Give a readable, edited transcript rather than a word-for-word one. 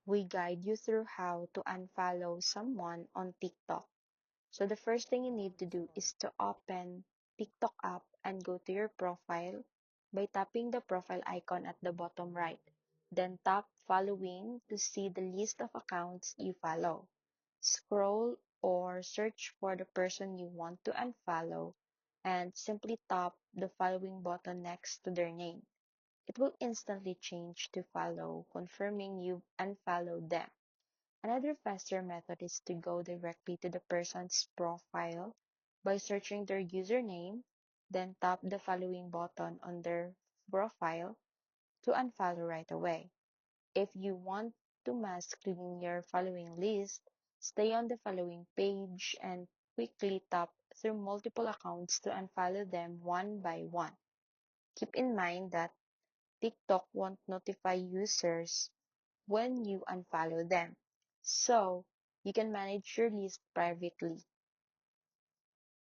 we guide you through how to unfollow someone on TikTok. So the first thing you need to do is to open TikTok app and go to your profile by tapping the profile icon at the bottom right. Then tap following to see the list of accounts you follow. Scroll or search for the person you want to unfollow and simply tap the following button next to their name. It will instantly change to follow, confirming you've unfollowed them. Another faster method is to go directly to the person's profile by searching their username, then tap the following button on their profile to unfollow right away. If you want to mass clean your following list, stay on the following page and quickly tap through multiple accounts to unfollow them one by one. Keep in mind that TikTok won't notify users when you unfollow them, so you can manage your list privately.